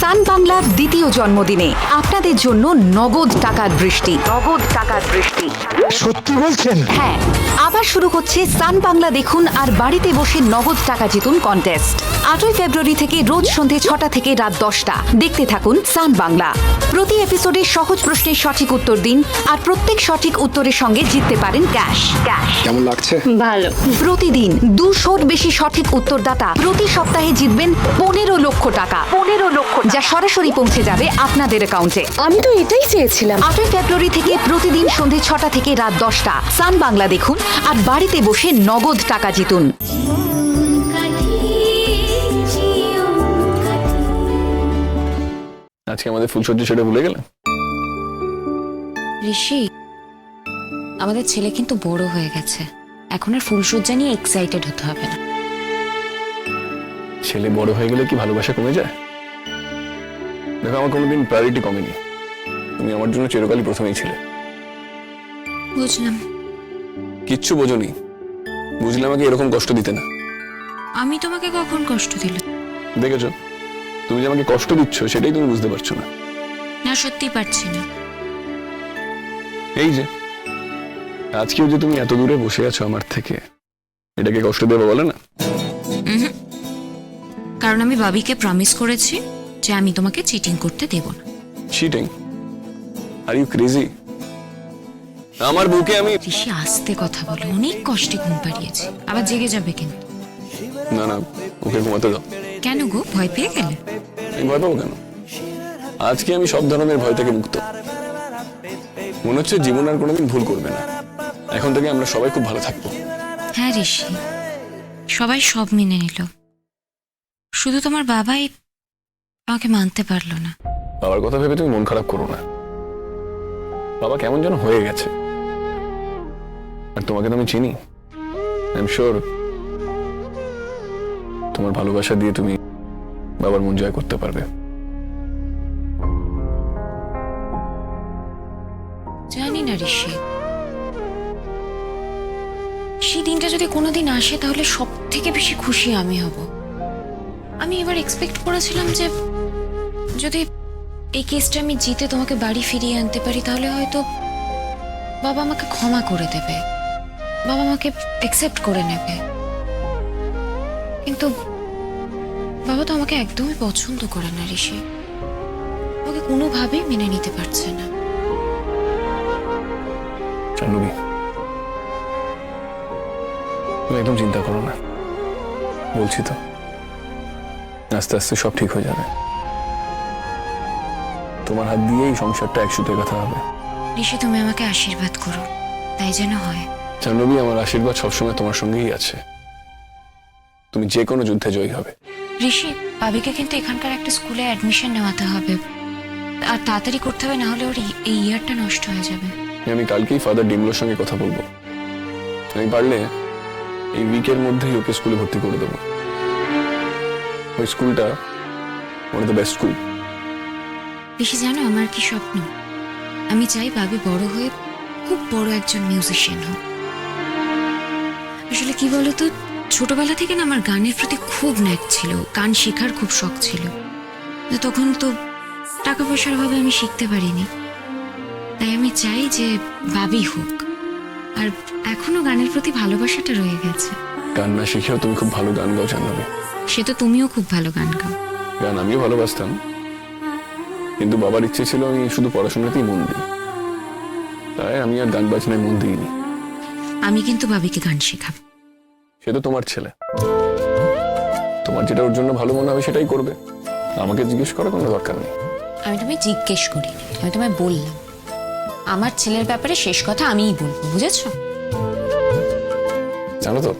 সান বাংলার দ্বিতীয় জন্মদিনে আপনাদের জন্য নগদ টাকার বৃষ্টি। সত্যি বলছেন? হ্যাঁ, আবার শুরু হচ্ছে সান বাংলা দেখুন আর বাড়িতে বসে নগদ টাকা জিতুন কন্টেস্ট। 8ই ফেব্রুয়ারি থেকে রোজ সন্ধে 6টা থেকে রাত 10টা দেখতে থাকুন সান বাংলা। প্রতি এপিসোডে সহজ প্রশ্নের সঠিক উত্তর দিন আর প্রত্যেক সঠিক উত্তরের সঙ্গে জিততে পারেন ক্যাশ। কেমন লাগছে? ভালো। প্রতিদিন 200-র বেশি সঠিক উত্তরদাতা প্রতি সপ্তাহে জিতবেন 15 লক্ষ টাকা, যা সরাসরি পৌঁছে যাবে আপনাদের অ্যাকাউন্টে। আমি তো এটাই চেয়েছিলাম। 8ই ফেব্রুয়ারি থেকে প্রতিদিন সন্ধে 6টা থেকে রাত 10টা সান বাংলা দেখুন আর বাড়িতে বসে নগদ টাকা জিতুন। আজকে আমাদের ফুলসজ্জা সেটা ভুলে গেলে? ঋষি, আমাদের ছেলে কিন্তু বড় হয়ে গেছে, এখন আর ফুলসজ্জা নিয়ে এক্সাইটেড হতে হবে না। ছেলে বড় হয়ে গেলে কি ভালোবাসা কমে যায়? দেখো, আমার কোনোদিন প্রায়োরিটি কমেনি। তুমি আমার জন্য চিরকালই প্রথমেই ছিলে। বুঝলাম। কিচ্ছু বোঝনি। বুঝলে আমাকে এরকম কষ্ট দিতে না। আমি তোমাকে কখন কষ্ট দিলাম? দেখেছো, তুমি যে আমাকে কষ্ট দিচ্ছ সেটাই তুমি বুঝতে পারছো না। না, সত্যি পারছি না। এই যে আজকেও যে তুমি এত দূরে বসে আছো আমার থেকে, এটাকে কষ্ট দেবে বলে না? কারণ আমি বাবিকে প্রমিস করেছি যে আমি তোমাকে চিটিং করতে দেব না। চিটিং? Are you crazy? আমার বুকে আমি... ঋষি, আস্তে কথা বলো, অনেক কষ্টে ঘুম পাড়িয়েছি, আবার জেগে যাবে কিন্তু। না না, ওকে ঘুমাতে দাও। কেন গো, ভয় পেয়ে গেলে? আমি ভয় পাবো কেন? আজকে আমি সব ধরনের ভয় থেকে মুক্ত। মনে হচ্ছে জীবন আর কোনোদিন ভুল করবে না। এখন থেকে আমরা সবাই খুব ভালো থাকবো। হ্যাঁ ঋষি, সবাই সব মেনে নিল, শুধু তোমার বাবাই আমাকে মানতে পারলো না। বাবার কথা ভেবে তুমি মন খারাপ করো না। বাবা কেমন যেন হয়ে গেছে। আর তোমাকে তো আমি চিনি। আই এম শিওর তোমার ভালোবাসা দিয়ে তুমি বাবার মন জয় করতে পারবে। জানি না ঋষি, সেই দিনটা যদি কোনোদিন আসে তাহলে সব থেকে বেশি খুশি আমি হব। আমি এবার এক্সপেক্ট করেছিলাম যে যদি এই কেসটা আমি জিতে তোমাকে বাড়ি ফিরিয়ে আনতে পারি তাহলে হয়তো বাবা আমাকে ক্ষমা করে দেবে, বাবা আমাকে অ্যাকসেপ্ট করে নেবে। কিন্তু বাবা তো আমাকে একদমই পছন্দ করে না ঋষি, আমাকে কোনোভাবেই মেনে নিতে পারছে না। জাহ্নবী, তুমি একদম চিন্তা করো না। বলছি তো, আস্তে আস্তে সব ঠিক হয়ে যাবে। তোমার হাত দিয়ে এই সংসারটা একসাথে কথা হবে। ঋষি, তুমি আমাকে আশীর্বাদ করো, তাই যেন হয়। জাহ্নবী, আমার আশীর্বাদ সবসময় তোমার সঙ্গেই আছে। তুমি যে কোনো যুদ্ধে জয়ী হবে। ঋষি, বাবিকে কিন্তু এখানকার একটা স্কুলে অ্যাডমিশন নেওয়াতে হবে, আর তাড়াতাড়ি করতে হবে, না হলে ওর এই ইয়ারটা নষ্ট হয়ে যাবে। আমি কালকেই ফাদার ডিমলোর সঙ্গে কথা বলবো। আমি পারলে এই উইকের মধ্যেই ওকে স্কুলে ভর্তি করে দেবো। ওই স্কুলটা one of the best school. Rishi, জানো আমার কি স্বপ্ন? আমি চাই বাবি বড় হয়ে খুব বড় একজন মিউজিশিয়ান হোক। আসলে কি বলতো, ছোটবেলা থেকে না আমার গানের প্রতি খুব ন্যাক ছিল, গান শেখার খুব শখ ছিল। তখন তো টাকা পয়সার অভাবে আমি শিখতে পারিনি, তাই আমি চাই যে বাবি হোক। আর এখনো গানের প্রতি ভালোবাসাটা রয়ে গেছে। গান না শিখেও তুমি খুব ভালো গান গাও জাহ্নবী। সে তো তুমিও খুব ভালো গান গাও। গান আমিও ভালোবাসতাম, কিন্তু বাবার ইচ্ছে ছিল আমি শুধু পড়াশোনাতেই মন দিই, তাই আমি আর গান বাজনায় মন দিইনি। আমি কিন্তু বাবিকে গান শেখাবো। সে তো তোমার ছেলে, তোমার যেটা ওর জন্য ভালো মনে হবে সেটাই করবে। আমাকে জিজ্ঞেস করার কোনো দরকার নেই। আমি তোমায় জিজ্ঞেস করিনি, আমি তোমায় বললাম আমার ছেলের ব্যাপারে শেষ কথা আমিই বলবো, বুঝেছো? জানো তো,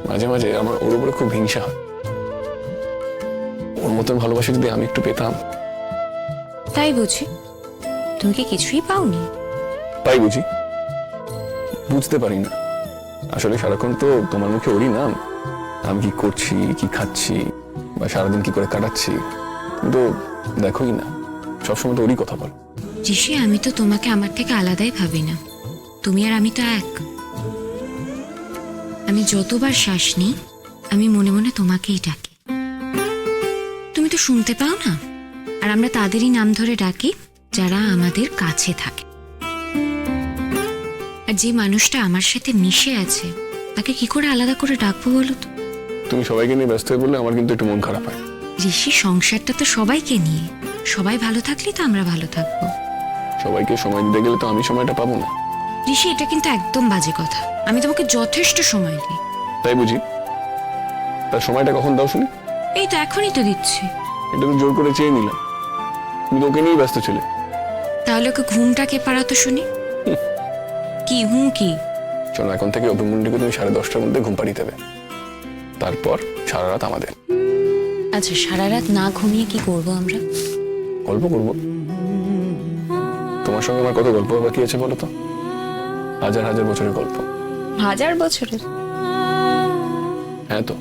মাঝে মাঝে আমার ওর উপরে খুব হিংসা হয়। ওর মতন ভালোবাসা যদি আমি একটু পেতাম। তাই বুঝি? তুমি কি কিছুই পাওনি? তাই বুঝি, বুঝতে পারি না। আসলে সারাক্ষণ তো তোমার মুখে ওরই নাম, আমি কি করছি, কি খাচ্ছি, বা সারাদিন কি করে কাটাচ্ছি, কিন্তু দেখোই না, সবসময় তো ওরই কথা বল। ঋষি, আমি তো তোমাকে আমার থেকে আলাদাই ভাবি না, তুমি আর আমি তো এক। আমি যতবার শ্বাস নিই আমি মনে মনে তোমাকেই ডাকি, তুমি তো শুনতে পাও না? আর আমরা তাদেরই নাম ধরে ডাকি যারা আমাদের কাছে থাকে। আর যে মানুষটা আমার সাথে মিশে আছে তাকে কি করে আলাদা করে ডাকবো বলো তো? তুমি সবাইকে নিয়ে ব্যস্ত হয়ে বললে আমার কিন্তু একটু মন খারাপ হয়। ঋষি, সংসারটা তো সবাইকে নিয়ে, সবাই ভালো থাকলেই তো আমরা ভালো থাকবো। সবাইকে সময় দিতে গেলে তো আমি সময়টা পাবো না। ঋষি, এটা কিন্তু একদম বাজে কথা। আমি তোমাকে যথেষ্ট সময় দিই। তাই বুঝি? তার সময়টা কখন দাও শুনি? এই তো এখনই তো দিচ্ছি। এটা তো জোর করে চেয়ে নিলাম, তুমি তো ওকে নিয়েই ব্যস্ত ছিলে। তাহলে ওকে ঘুমটা কে পাড়াতো শুনি? কি হুঁ কি? শোনো, এখন থেকে অভিমন্যুকে তুমি 10:30টার মধ্যে ঘুম পাড়িয়ে দেবে, তারপর সারা রাত আমাদের। আচ্ছা, সারা রাত না ঘুমিয়ে কি করব আমরা? গল্প করবো। তোমার সঙ্গে আমার কত গল্প বাকি আছে বলো তো? হাজার হাজার বছরের গল্প। হাজার বছরের? হ্যাঁ তো,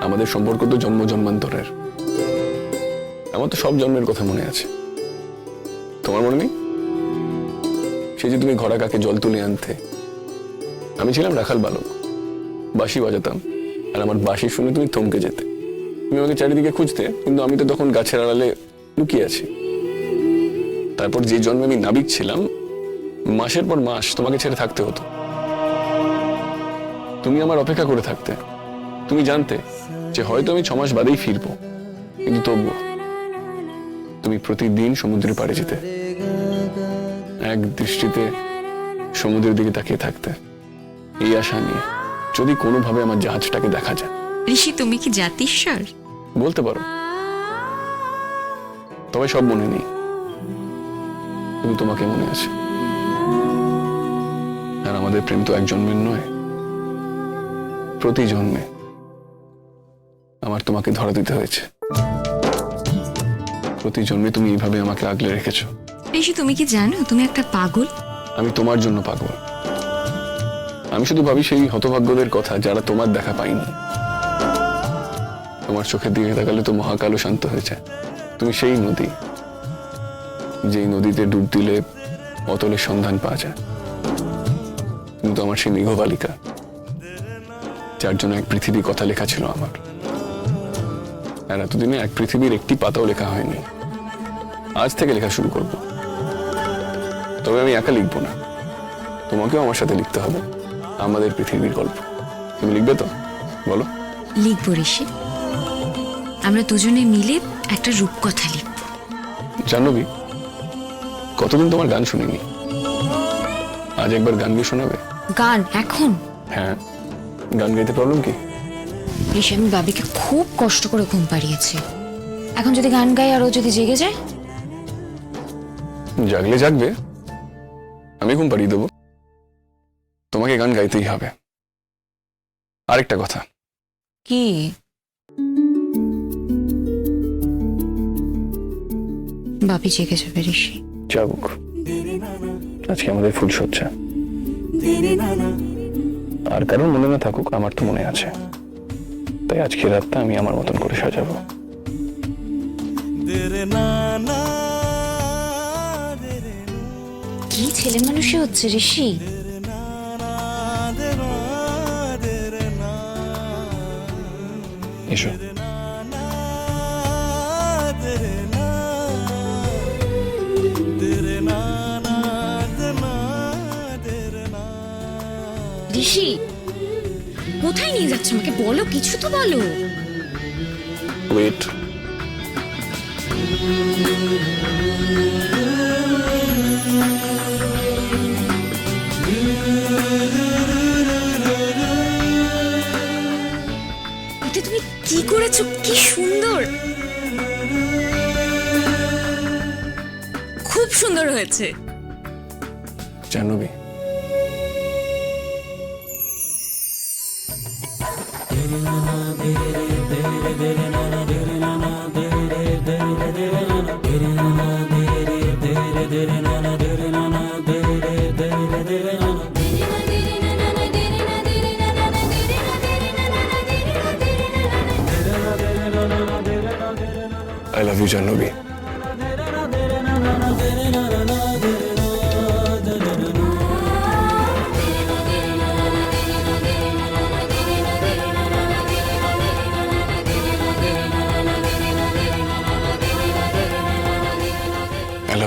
আমাদের সম্পর্ক তো জন্ম জন্মান্তরের। আমার তো সব জন্মের কথা মনে আছে, তোমার মনে নেই? সে যে তুমি ঘোড়া কাকে জল তুলে আনতে, আমি ছিলাম রাখাল বালক, বাঁশি বাজাতাম, আর আমার বাঁশি শুনে তুমি থমকে যেতে। তুমি আমাকে চারিদিকে খুঁজতে, কিন্তু আমি তো তখন গাছের আড়ালে লুকিয়ে আছি। তারপর যে জন্মে আমি নাবিক ছিলাম, মাসের পর মাস তোমাকে ছেড়ে থাকতে হতো। তুমি আমার অপেক্ষা করে থাকতে। তুমি জানতে যে হয়তো আমি 6 মাস বাদেই ফিরবো, কিন্তু তবুও তুমি প্রতিদিন সমুদ্রের পাড়ে যেতে, এক দৃষ্টিতে সমুদ্রের দিকে তাকিয়ে থাকতে, এই আশা নিয়ে যদি কোনোভাবে আমার জাহাজটাকে দেখা যায়। ঋষি, তুমি কি জাতিস্বর? বলতে পারো, তবে সব মনে নেই, কিন্তু তোমাকে মনে আছে। আর আমাদের প্রেম তো এক জন্মের নয়, প্রতি জন্মে আমার তোমাকে ধরা দিতে হয়েছে। প্রতি জন্মে তুমি এইভাবে আমাকে আগলে রেখেছো। ঋষি, তুমি কি জানো তুমি একটা পাগল? আমি তোমার জন্য পাগল। আমি শুধু ভাবি সেই হতভাগ্যদের কথা যারা তোমার দেখা পায়নি। তোমার চোখের দিকে তাকালে তো মহাকালও শান্ত হয়ে যায়। তুমি সেই নদী, যেই নদীতে ডুব দিলে অতলের সন্ধান পাওয়া যায়। কিন্তু আমার সেই মেঘবালিকা, যার জন্য এক পৃথিবী কথা লেখা ছিল আমার, আর এতদিনে এক পৃথিবীর একটি পাতাও লেখা হয়নি। আজ থেকে লেখা শুরু করব। তবে আমি একা লিখবো না, তোমাকেও আমার সাথে লিখতে হবে আমাদের পৃথিবীর গল্প। তুমি লিখবে তো? বলো। লিখবো ঋষি, আমরা দুজনে মিলে একটা রূপকথা লিখব। জাহ্নবী, কতদিন তোমার গান শুনিনি, আজ একবার গান গিয়ে শোনাবে? গান এখন? হ্যাঁ, গান গাইতে প্রবলেম কি? ঋষি, আমি বাবিকে খুব কষ্ট করে ঘুম পাড়িয়েছি। এখন যদি গান গাই আর ও যদি জেগে যায়? জাগলে জাগবে, আমি ঘুম পাড়িয়ে দেবো। তোমাকে গান গাইতেই হবে। আরেকটা কথা। কি? বাবি জেগে যাবে ঋষি। জাগুক, আজকে আমাদের ফুলসজ্জা। আর কারণ মনে না থাকুক, আমার তো মনে আছে। তাই আজকে রাতটা আমি আমার মতন করে সাজাবো। কি ছেলে মানুষই হচ্ছে ঋষি। এসো। ঋষি, কোথায় নিয়ে যাচ্ছ আমাকে? বলো, কিছু তো বলো। ওয়েট। এটা তুমি কি করেছো? কি সুন্দর, খুব সুন্দর হয়েছে। Jahnavi, I love you, Jannobi.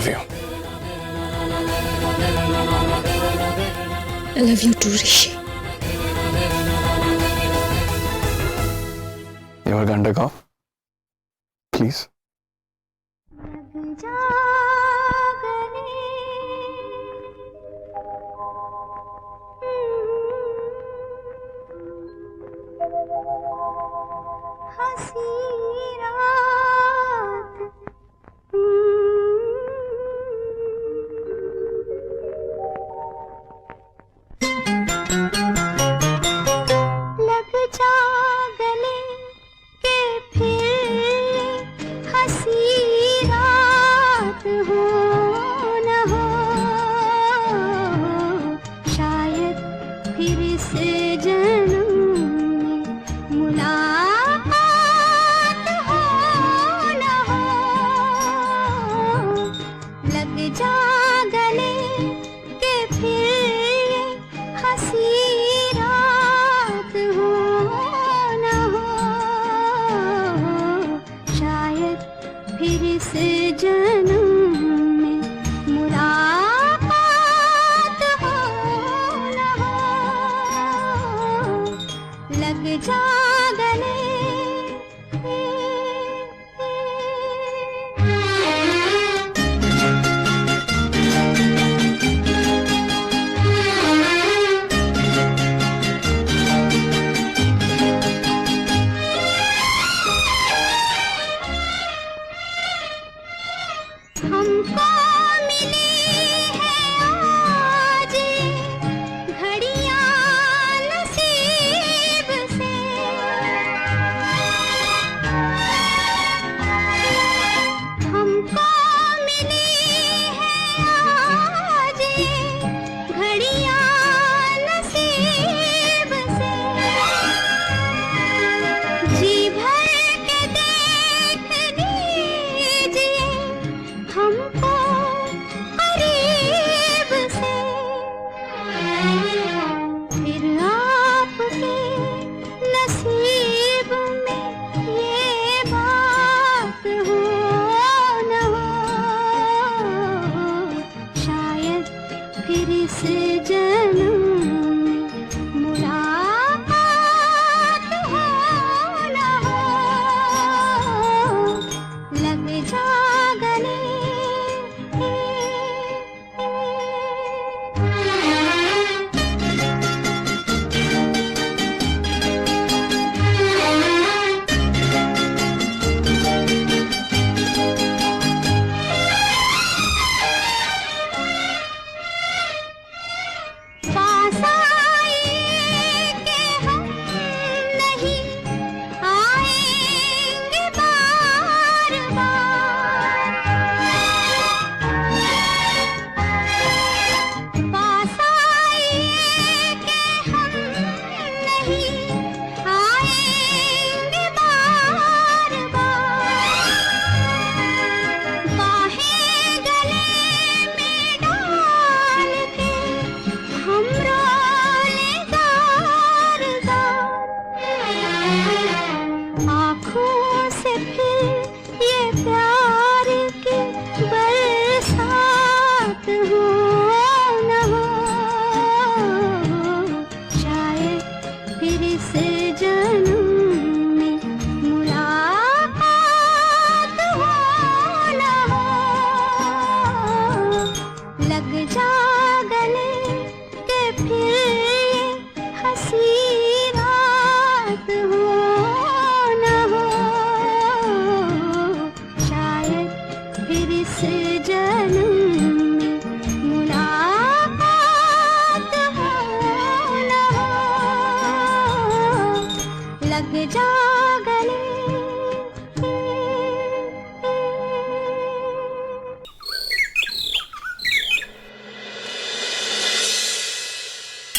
Love you. I love you too, Rishi. এবার গানটা গাও প্লিজ।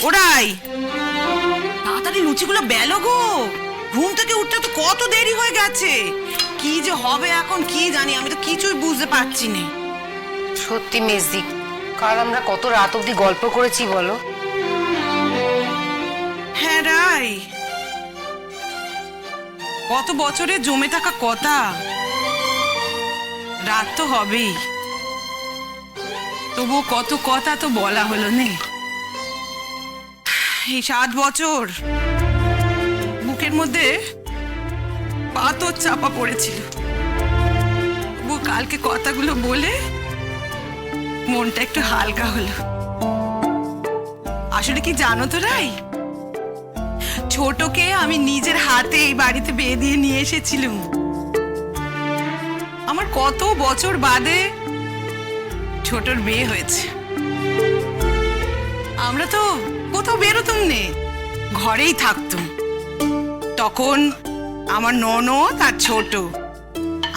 ওরাই তাড়াতাড়ি লুচিগুলো বেলো গো, ঘুম থেকে উঠতে তো কত দেরি হয়ে গেছে। কি যে হবে এখন কি জানি, আমি তো কিছুই বুঝতে পারছি না। সত্যি মেজদিক, কাল আমরা কত রাত অবধি গল্প করেছি বলো। হ্যাঁ রাই, কত বছরে জমে থাকা কথা, রাত তো হবেই। তবু কত কথা তো বলা হলো নে। এই 7 বছর বুকের মধ্যে পাথর চাপা পড়েছিল, তবু কালকে কথাগুলো বলে মনটা একটু হালকা হলো। আসলে কি জানো তো রাই, ছোটকে আমি নিজের হাতে এই বাড়িতে বিয়ে দিয়ে নিয়ে এসেছিলাম। আমার কত বছর বাদে ছোটর বিয়ে হয়েছে। আমরা তো কোথাও বেরোতাম নে, ঘরেই থাকতাম। তখন আমার ননদ আর ছোট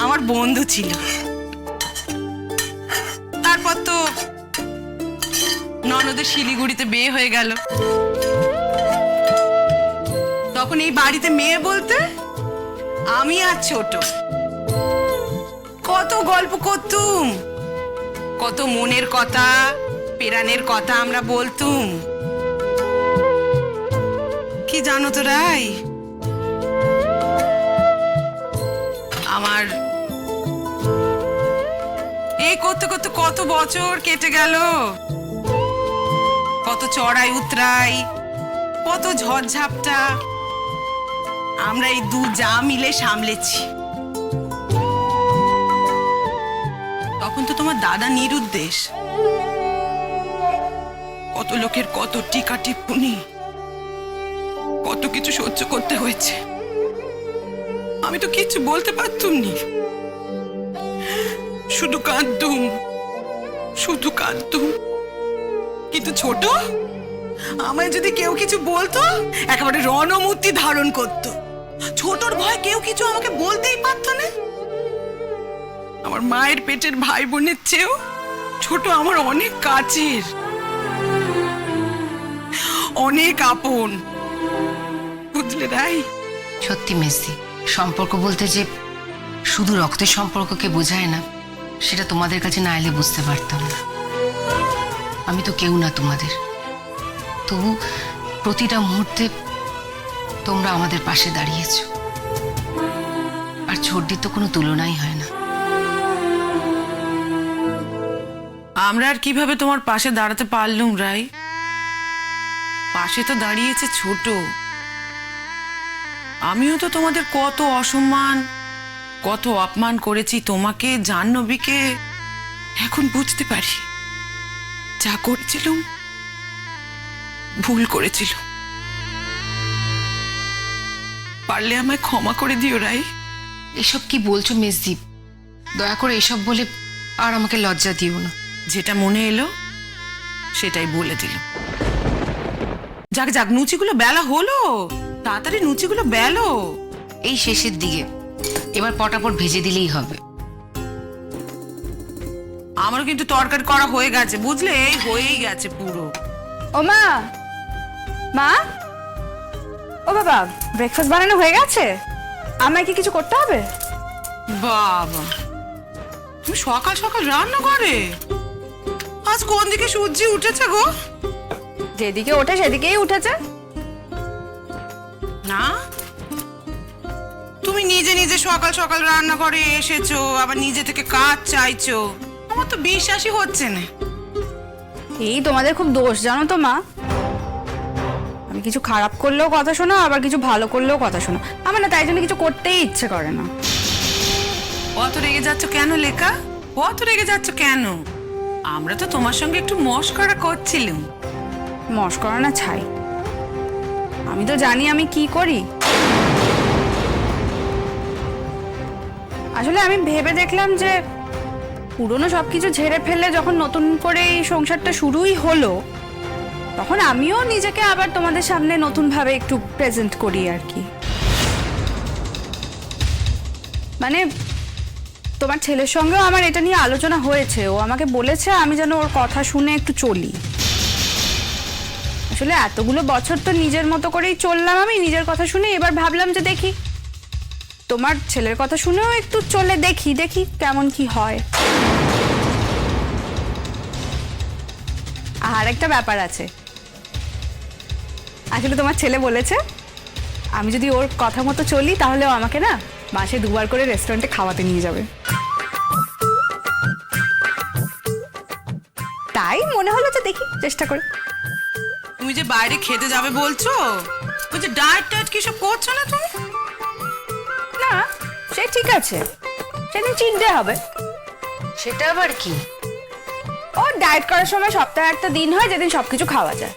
আমার বন্ধু ছিল। তারপর তো ননদের শিলিগুড়িতে বিয়ে হয়ে গেল। তখন এই বাড়িতে মেয়ে বলতে আমি আর ছোট। কত গল্প করতুম, কত মনের কথা, পেরানের কথা আমরা বলতুম। কি জানো তো রাই, আমার এই করতে করতে কত বছর কেটে গেল, কত চড়াই উতরাই, কত ঝড়ঝাপটা আমরা এই দু যা মিলে সামলেছি। তখন তো তোমার দাদা নিরুদ্দেশ, কত লোকের কত টিকা টিপ্পনি, কত কিছু সহ্য করতে হয়েছে। আমি তো কিছু বলতে পারতুম নি, শুধু কাঁদতুম, শুধু কাঁদতুম। কিন্তু ছোট, আমায় যদি কেউ কিছু বলতো একেবারে রণমূর্তি ধারণ করতো। ছোটর ভয় কেউ কিছু আমাকে বলতেই পারতো না। আমার মায়ের পেটের ভাই বোনের চেয়েও ছোট আমার অনেক কাছের, অনেক আপন, বুঝলে রাই? সত্যি মেসি, সম্পর্ক বলতে যে শুধু রক্তের সম্পর্ককে বোঝায় না, সেটা তোমাদের কাছে না এলে বুঝতে পারতাম না। আমি তো কেউ না তোমাদের, তবু প্রতিটা মুহূর্তে তোমরা আমাদের পাশে দাঁড়িয়েছ। আর ছোটদির তো কোনো তুলনাই হয় না। আমরা আর কিভাবে তোমার পাশে দাঁড়াতে পারলুম রাই? পাশে তো দাঁড়িয়েছে ছোট। আমিও তো তোমাদের কত অসম্মান, কত অপমান করেছি তোমাকে, জাহ্নবীকে। এখন বুঝতে পারি যা করেছিলাম ভুল করেছিল। পারলে আমায় ক্ষমা করে দিও রাই। এসব কি বলছো মেসদীপ? দয়া করে এসব বলে আর আমাকে লজ্জা দিও না। যেটা মনে এলো সেটাই বলে দিল। যাক যাক, নুচিগুলো বেলা হলো, তাড়াতাড়ি নুচিগুলো বেলো। এই শেষের দিকে, এবার পটাপট ভেজে দিলেই হবে। আমারও কিন্তু তরকারি করা হয়ে গেছে, বুঝলে? এই হয়েই গেছে পুরো। ও মা, মা, ও বাবা, ব্রেকফাস্ট বানানো হয়ে গেছে? আমায় কি কিছু করতে হবে? বাবা, তুমি সকাল সকাল রান্না করে? আজ কোন দিকে সূর্য উঠেছে গো? যেদিকে ওঠে সেদিকেই উঠেছে। না, তুমি নিজে নিজে সকাল সকাল রান্না করে এসেছো, আবার নিজে থেকে কাজ চাইছো। আমার তো বিশ্বাসই হচ্ছে না। এই তোমাদের খুব দোষ জানো তো মা। আমি কিছু খারাপ করলেও কথা শোনো, আবার কিছু ভালো করলেও কথা শোনো। আমার না তাই জন্য কিছু করতেই ইচ্ছে করে না। অত রেগে যাচ্ছ কেন লেখা? অত রেগে যাচ্ছ কেন? আমরা তো তোমার সঙ্গে একটু মশকরা করছিলাম। মশকরা না ছাই, আমি তো জানি আমি কি করি। আসলে আমি ভেবে দেখলাম যে পুরনো সবকিছু ঝেড়ে ফেলে যখন নতুন করে এই সংসারটা শুরুই হলো, তখন আমিও নিজেকে আবার তোমাদের সামনে নতুন ভাবে একটু প্রেজেন্ট করি আর কি। মানে তোমার ছেলের সঙ্গেও আমার এটা নিয়ে আলোচনা হয়েছে। ও আমাকে বলেছে আমি যেন ওর কথা শুনে একটু চলি। আসলে এতগুলো বছর তো নিজের মতো করেই চললাম আমি, নিজের কথা শুনে। এবার ভাবলাম যে দেখি তোমার ছেলের কথা শুনেও একটু চলে দেখি, দেখি কেমন কি হয়। আর একটা ব্যাপার আছে, আসলে তোমার ছেলে বলেছে আমি যদি ওর কথা মতো চলি তাহলে ও আমাকে না মাসে 2 বার করে রেস্টুরেন্টে খাওয়াতে নিয়ে যাবে। মনে হলো যে দেখি চেষ্টা করে। তুমি যে বাইরে খেতে যাবে বলছো, ওই যে ডায়েট টায়েট কি সব করছো না তুমি? না সে ঠিক আছে, সেদিন চিট ডে হবে। সেটা আবার কি? ও ডায়েট করার সময় সপ্তাহে একটা দিন হয় যেদিন সবকিছু খাওয়া যায়।